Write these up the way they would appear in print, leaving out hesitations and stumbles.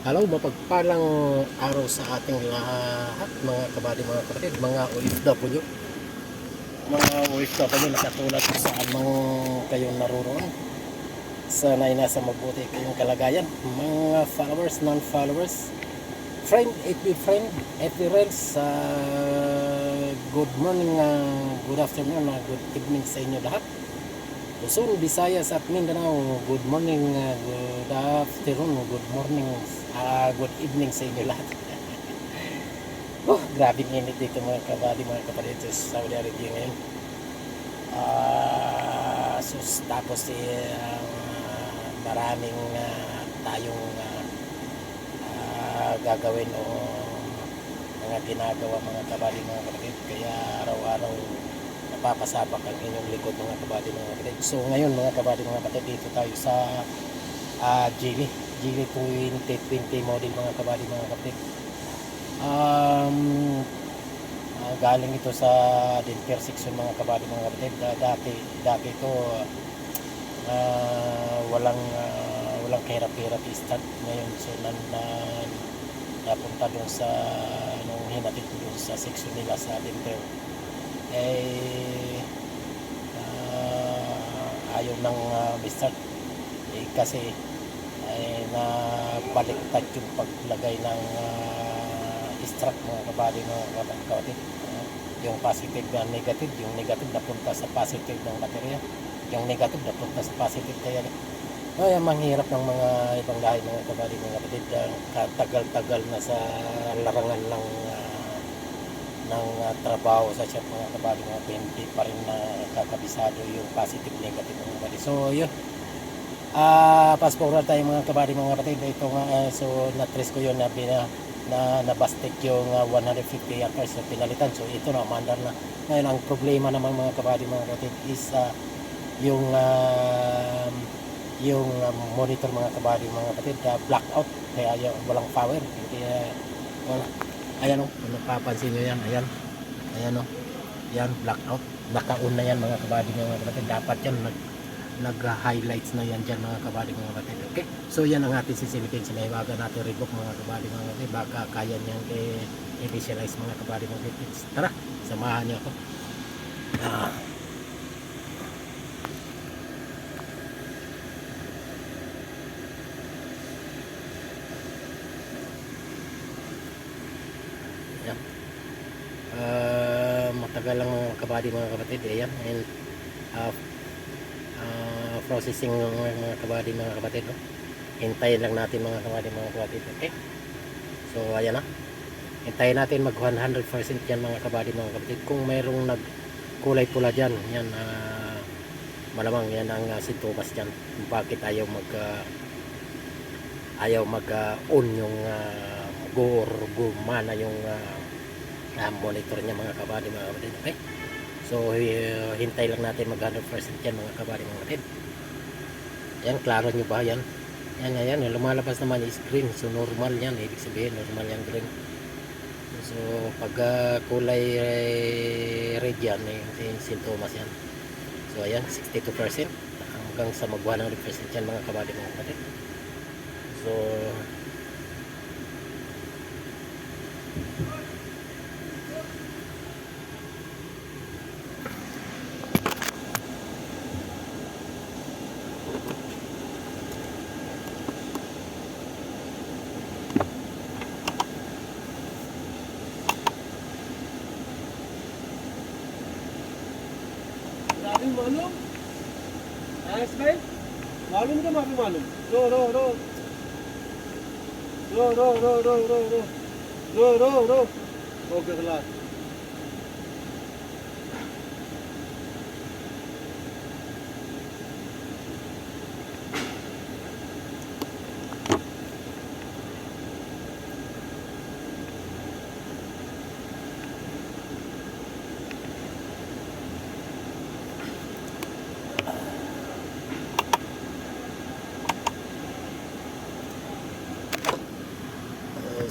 Hello, mapagpalang araw sa ating lahat, mga kabady, mga kapatid, mga OFW. Mga OFW na katulad ko sa amang kayong naroroon. Sana'y nasa mabuti kayong kalagayan. Mga followers, non-followers, friend, FB friend, FB friends, good morning, good afternoon, good evening sa inyo lahat. Luzon, Visayas at Mindanao, good morning, good afternoon, good morning, good evening sa inyo lahat. Oh, grabing init dito mga kabady, mga kapatid sa Saudi Arabia ngayon. Tapos maraming tayong gagawin o mga ginagawa mga kabady, mga kapatid. Kaya araw-araw napapasabak ang inyong likod mga kabady, mga kapatid. So ngayon mga kabady, mga kapatid, dito tayo sa Geely 2020 model mga kabady, mga kapatid. Galing ito sa Denver section mga kabady, mga kapatid. Dati ito walang kahirap-hirap i-start. Ngayon so napunta doon sa nung hinatid ko doon sa section nila sa Denver ayaw nang start kasi nabaliktad yung paglagay ng strap mga kabady, mga kapatid. Yung positive na negative, yung negative napunta sa positive ng baterya, yung negative napunta sa positive. Kaya manghirap ng mga ibang lahi mga kabady, mga kapatid. Katagal-tagal na sa larangan ng trabaho sa shop mga kabady, mga hindi pa rin nakakabisado yung positive negative mga kabady. So yun, fast forward tayo mga kabady, mga kapatid. Ito nga, so na-trace ko yun na nabastik yung 150 amperes na pinalitan. So ito na, mandar na. Ngayon ang problema naman mga kabady, mga kapatid is yung monitor mga kabady, mga kapatid, blackout. Kaya walang power, hindi wala. Ayan o, kung napapansin nyo yan, ayan o, yan, blackout. Naka-on na yan mga kabady, mga kapatid. Dapat yan nag-highlights na yan dyan mga kabady, mga kapatid. Okay, so yan ang ating sisilipin. Sinahiwagan natin revoke mga kabady, mga kapatid. Baka kaya niyan i-initialize mga kabady, mga kapatid. Tara, samahan niyo ako. Yan. Matagal lang mga kabady, mga kapatid. Ayan, and processing ng mga kabady, mga kapatid. Hintayin lang natin mga kabady, mga kapatid. Okay, so ayan na, hintayin natin mag 100% yan mga kabady, mga kapatid. Kung mayroong nagkulay pula dyan, yan malamang yan ang sintomas dyan kung bakit ayaw mag on yung gumana yung monitor niya mga kabady, mga kapatid. Okay, so hintay lang natin mag 100% yan mga kabady, mga kapatid. Yan, klaro nyo ba yan? Yan, lumalabas naman is green. So normal yan, ibig sabihin normal yan green. So pag kulay red yan, yung sintomas yan. So ayan, 62% hanggang sa mag 100% yan mga kabady, mga kapatid. So मालूम आयस भाई मालूम तो माफी मालूम रो रो रो रो रो रो रो रो रो रो रो रो ओके खलास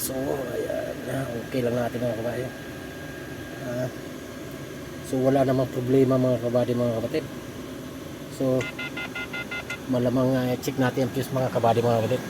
so ayan na, okay lang natin mga kabady. So wala namang problema mga kabady, mga kapatid. So malamang check natin ang fuse mga kabady, mga kapatid.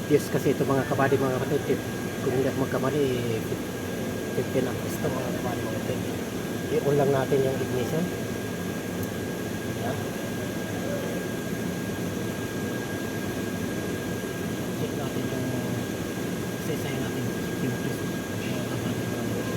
fuse kasi ito mga kabady mga kapatid. Kung hindi ako magkamali, 15 amperes ito mga kabady mga kapatid. I-on lang natin yung ignition. Yan. Check natin yung isa-isayin natin yung fuse mga kabady mga kapatid.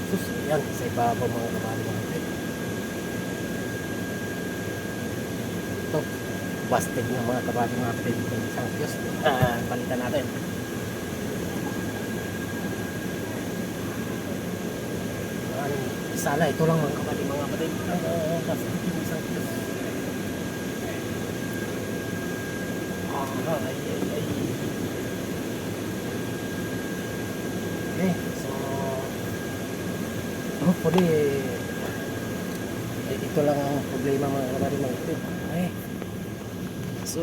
Sus, yan, sa ibabaw mga kabady mga kapatid. Ito, busted ng mga kabady mga kapatid. Yung isang fuse, palitan natin. Sana ito lang mga kabady mga kapatid. Busted yung isang fuse. Ay. Okay, so hopefully ito lang ang problema mga kabady mga kapatid. Okay. So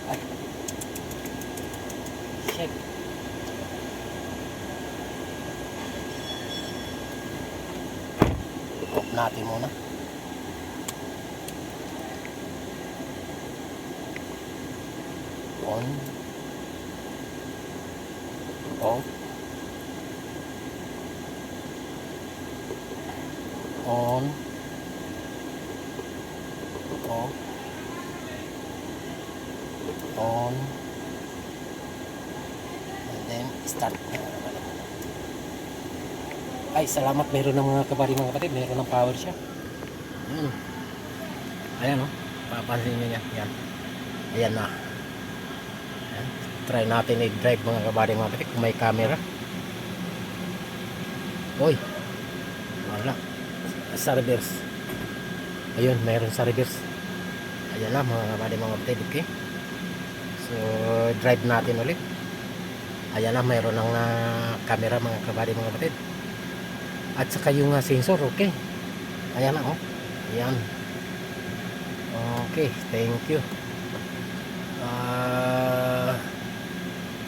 ay shit. Off natin muna. On, off, on, off, on, and then start. Ay, salamat, meron ng mga kabady mga kapatid, meron ng power siya. Ayan o, papansin nyo yan. Ayan na. Ayan. Try natin i-drive mga kabady mga kapatid kung may camera. Uy, wala sa reverse. Ayun, meron sa reverse. Ayan na mga kabady mga kapatid. Okay, so drive natin ulit. Ayan na, meron ng camera mga kabady mga kapatid. At saka yung sensor, okay. Ayan na, oh. Ayan. Okay, thank you.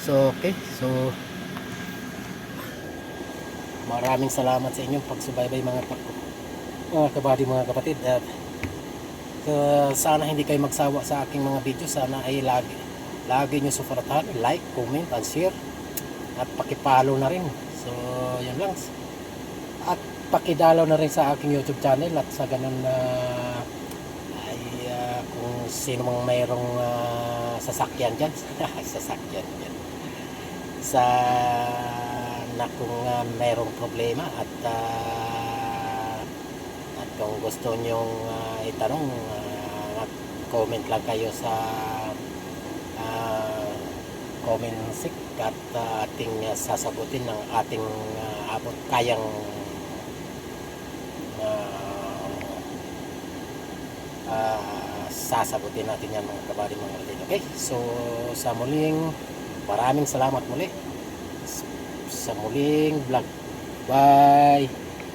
Okay. So, maraming salamat sa inyong pagsubaybay mga kabady mga kapatid. At sana hindi kayo magsawa sa aking mga video. Sana ay lagi nyo suportahan, like, comment, and share. At pakipollow na rin. So, yan lang. At pakidalaw na rin sa aking YouTube channel. At sa ganun kung sino mang mayroong sasakyan dyan sasakyan dyan na kung mayroong problema at kung gusto nyong itanong, comment lang kayo sa comment section at ating sasagutin ng ating abot kayang sasagutin natin yan mga kabady mga kapatid. Okay, so sa muling maraming salamat muli sa muling vlog. Bye.